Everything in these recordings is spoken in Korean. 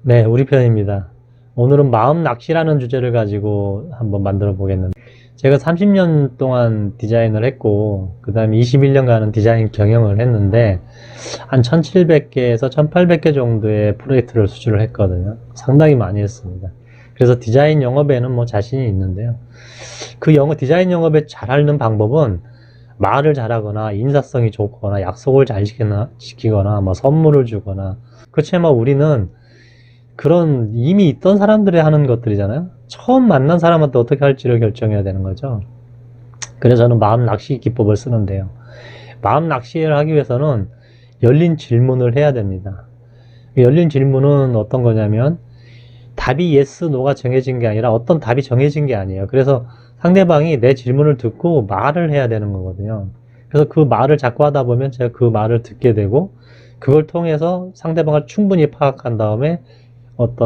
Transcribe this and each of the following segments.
네, 우리 편입니다. 오늘은 마음 낚시라는 주제를 가지고 한번 만들어 보겠는데, 제가 30년 동안 디자인을 했고, 그 다음에 21년간은 디자인 경영을 했는데, 한 1700개에서 1800개 정도의 프로젝트를 수주를 했거든요. 상당히 많이 했습니다. 그래서 디자인 영업에는 뭐 자신이 있는데요. 디자인 영업에 잘하는 방법은 말을 잘하거나, 인사성이 좋거나, 약속을 잘 지키거나, 뭐 선물을 주거나, 그렇지만 우리는 그런 이미 있던 사람들이 하는 것들이잖아요. 처음 만난 사람한테 어떻게 할지를 결정해야 되는 거죠. 그래서 저는 마음 낚시 기법을 쓰는데요. 마음 낚시를 하기 위해서는 열린 질문을 해야 됩니다. 열린 질문은 어떤 거냐면 답이 yes, no가 정해진 게 아니라 어떤 답이 정해진 게 아니에요. 그래서 상대방이 내 질문을 듣고 말을 해야 되는 거거든요. 그래서 그 말을 자꾸 하다 보면 제가 그 말을 듣게 되고, 그걸 통해서 상대방을 충분히 파악한 다음에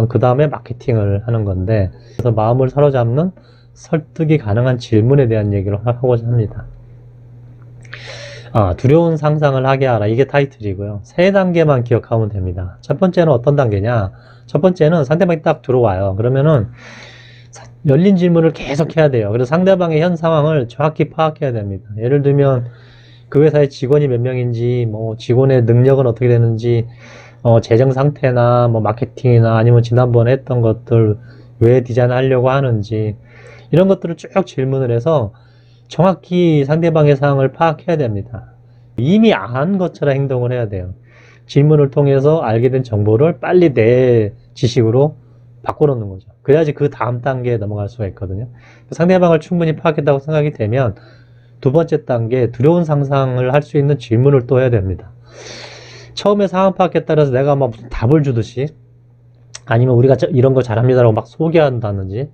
그 다음에 마케팅을 하는 건데, 그래서 마음을 사로잡는 설득이 가능한 질문에 대한 얘기를 하고자 합니다. 두려운 상상을 하게 하라. 이게 타이틀이고요. 세 단계만 기억하면 됩니다. 첫 번째는 어떤 단계냐? 첫 번째는 상대방이 딱 들어와요. 그러면은 열린 질문을 계속 해야 돼요. 그래서 상대방의 현 상황을 정확히 파악해야 됩니다. 예를 들면 그 회사의 직원이 몇 명인지, 뭐 직원의 능력은 어떻게 되는지, 재정 상태나 뭐 마케팅이나 아니면 지난번에 했던 것들 왜 디자인하려고 하는지, 이런 것들을 쭉 질문을 해서 정확히 상대방의 상황을 파악해야 됩니다. 이미 안 것처럼 행동을 해야 돼요. 질문을 통해서 알게 된 정보를 빨리 내 지식으로 바꿔놓는 거죠. 그래야지 그 다음 단계에 넘어갈 수가 있거든요. 상대방을 충분히 파악했다고 생각이 되면 두 번째 단계, 두려운 상상을 할 수 있는 질문을 또 해야 됩니다. 처음에 상황 파악에 따라서 내가 막 무슨 답을 주듯이, 아니면 우리가 이런 거 잘합니다라고 막 소개한다든지,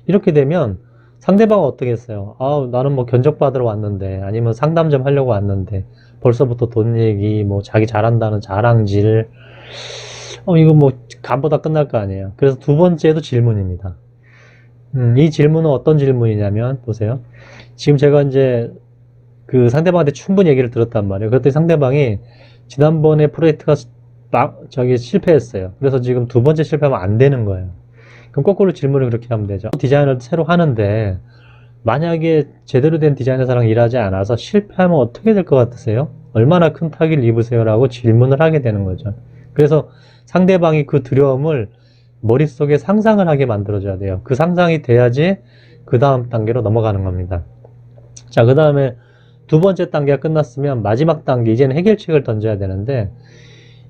이렇게 되면 상대방은 어떻게 했어요? 나는 뭐 견적받으러 왔는데, 아니면 상담 좀 하려고 왔는데, 벌써부터 돈 얘기, 뭐 자기 잘한다는 자랑질, 이거 뭐 간보다 끝날 거 아니에요. 그래서 두 번째도 질문입니다. 이 질문은 어떤 질문이냐면, 보세요. 지금 제가 이제 그 상대방한테 충분히 얘기를 들었단 말이에요. 그랬더니 상대방이 지난번에 프로젝트가 실패했어요. 그래서 지금 두 번째 실패하면 안 되는 거예요. 그럼 거꾸로 질문을 그렇게 하면 되죠. 디자인을 새로 하는데 만약에 제대로 된 디자이너사랑 일하지 않아서 실패하면 어떻게 될 것 같으세요? 얼마나 큰 타격을 입으세요? 라고 질문을 하게 되는 거죠. 그래서 상대방이 그 두려움을 머릿속에 상상을 하게 만들어줘야 돼요. 그 상상이 돼야지 그 다음 단계로 넘어가는 겁니다. 자, 그 다음에 두 번째 단계가 끝났으면 마지막 단계, 이제는 해결책을 던져야 되는데,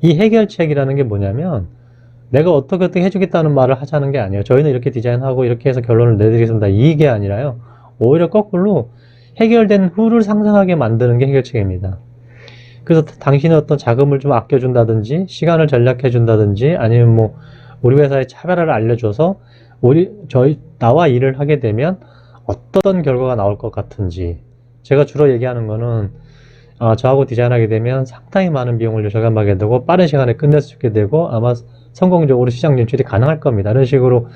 이 해결책이라는 게 뭐냐면 내가 어떻게 해주겠다는 말을 하자는 게 아니에요. 저희는 이렇게 디자인하고 이렇게 해서 결론을 내드리겠습니다. 이게 아니라요. 오히려 거꾸로 해결된 후를 상상하게 만드는 게 해결책입니다. 그래서 당신의 어떤 자금을 좀 아껴준다든지, 시간을 전략해준다든지, 아니면 뭐 우리 회사의 차별화를 알려줘서 나와 일을 하게 되면 어떤 결과가 나올 것 같은지. 제가 주로 얘기하는 거는 저하고 디자인하게 되면 상당히 많은 비용을 절감하게 되고 빠른 시간에 끝낼 수 있게 되고 아마 성공적으로 시장 진출이 가능할 겁니다. 이런 식으로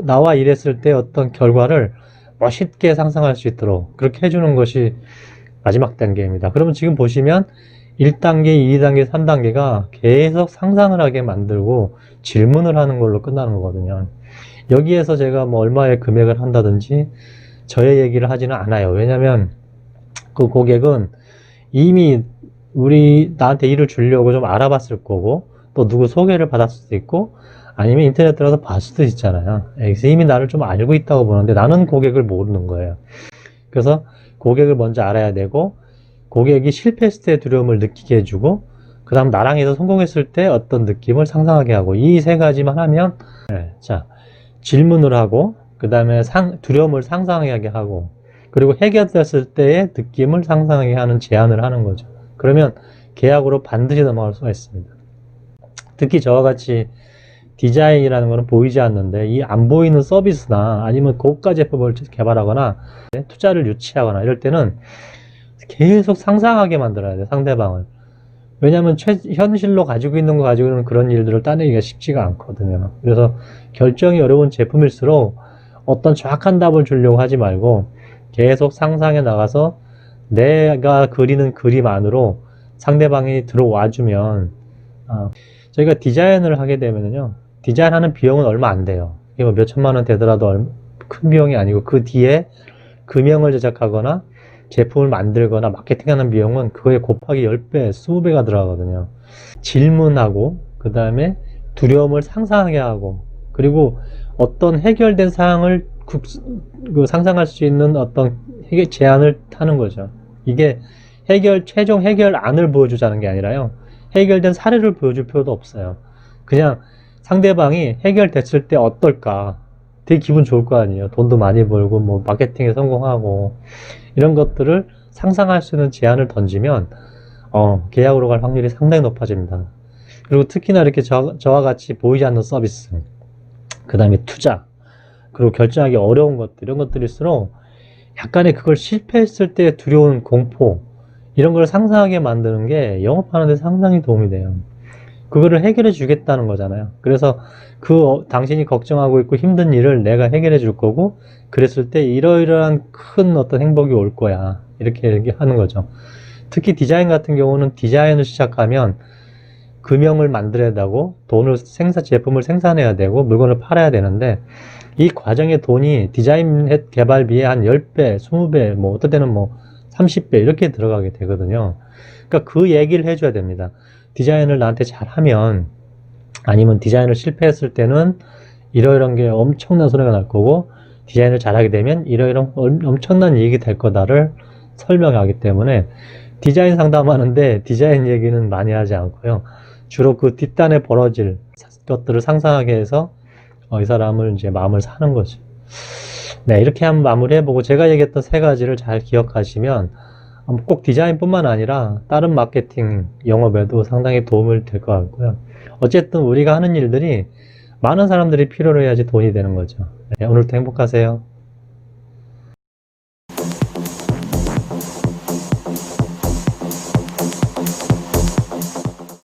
나와 일했을 때 어떤 결과를 멋있게 상상할 수 있도록 그렇게 해주는 것이 마지막 단계입니다. 그러면 지금 보시면 1단계, 2단계, 3단계가 계속 상상을 하게 만들고 질문을 하는 걸로 끝나는 거거든요. 여기에서 제가 뭐 얼마의 금액을 한다든지 저의 얘기를 하지는 않아요. 왜냐면 그 고객은 이미 나한테 일을 주려고 좀 알아봤을 거고, 또 누구 소개를 받았을 수도 있고, 아니면 인터넷 들어가서 봤을 수도 있잖아요. 그래서 이미 나를 좀 알고 있다고 보는데 나는 고객을 모르는 거예요. 그래서 고객을 먼저 알아야 되고, 고객이 실패했을 때 두려움을 느끼게 해주고, 그 다음 나랑 해서 성공했을 때 어떤 느낌을 상상하게 하고, 이 세 가지만 하면, 자, 질문을 하고, 그 다음에 두려움을 상상하게 하고, 그리고 해결됐을 때의 느낌을 상상하게 하는 제안을 하는 거죠. 그러면 계약으로 반드시 넘어갈 수가 있습니다. 특히 저와 같이 디자인이라는 것은 보이지 않는데 이 안 보이는 서비스나 아니면 고가 제품을 개발하거나 투자를 유치하거나 이럴 때는 계속 상상하게 만들어야 돼요, 상대방을. 왜냐하면 현실로 가지고 있는 그런 일들을 따내기가 쉽지가 않거든요. 그래서 결정이 어려운 제품일수록 어떤 정확한 답을 주려고 하지 말고 계속 상상해 나가서 내가 그리는 그림 안으로 상대방이 들어와주면 저희가 디자인을 하게 되면요, 디자인하는 비용은 얼마 안 돼요. 이게 뭐 몇 천만 원 되더라도 큰 비용이 아니고, 그 뒤에 금형을 제작하거나 제품을 만들거나 마케팅하는 비용은 그거에 곱하기 10배, 20배가 들어가거든요. 질문하고, 그 다음에 두려움을 상상하게 하고, 그리고 어떤 해결된 사항을 상상할 수 있는 어떤 제안을 하는 거죠. 이게 최종 해결안을 보여주자는 게 아니라요, 해결된 사례를 보여줄 필요도 없어요. 그냥 상대방이 해결됐을 때 어떨까, 되게 기분 좋을 거 아니에요. 돈도 많이 벌고 뭐 마케팅에 성공하고, 이런 것들을 상상할 수 있는 제안을 던지면 계약으로 갈 확률이 상당히 높아집니다. 그리고 특히나 이렇게 저와 같이 보이지 않는 서비스, 그 다음에 투자, 그리고 결정하기 어려운 것들, 이런 것들일수록 약간의 그걸 실패했을 때 두려운 공포, 이런 걸 상상하게 만드는 게 영업하는 데 상당히 도움이 돼요. 그거를 해결해 주겠다는 거잖아요. 그래서 당신이 걱정하고 있고 힘든 일을 내가 해결해 줄 거고, 그랬을 때 이러이러한 큰 어떤 행복이 올 거야, 이렇게 하는 거죠. 특히 디자인 같은 경우는 디자인을 시작하면 금형을 만들어야 되고, 제품을 생산해야 되고, 물건을 팔아야 되는데, 이 과정의 돈이 디자인 개발비의 한 10배, 20배, 뭐 어떨 때는 뭐 30배 이렇게 들어가게 되거든요. 그러니까 그 얘기를 해줘야 됩니다. 디자인을 나한테 잘하면, 아니면 디자인을 실패했을 때는 이러이러한 게 엄청난 손해가 날 거고, 디자인을 잘하게 되면 이러이러한 엄청난 이익이 될 거다를 설명하기 때문에, 디자인 상담하는데 디자인 얘기는 많이 하지 않고요, 주로 그 뒷단에 벌어질 것들을 상상하게 해서 이 사람을 이제 마음을 사는 거죠. 네, 이렇게 한번 마무리해보고, 제가 얘기했던 세 가지를 잘 기억하시면 꼭 디자인뿐만 아니라 다른 마케팅 영업에도 상당히 도움이 될 것 같고요. 어쨌든 우리가 하는 일들이 많은 사람들이 필요로 해야지 돈이 되는 거죠. 네, 오늘도 행복하세요.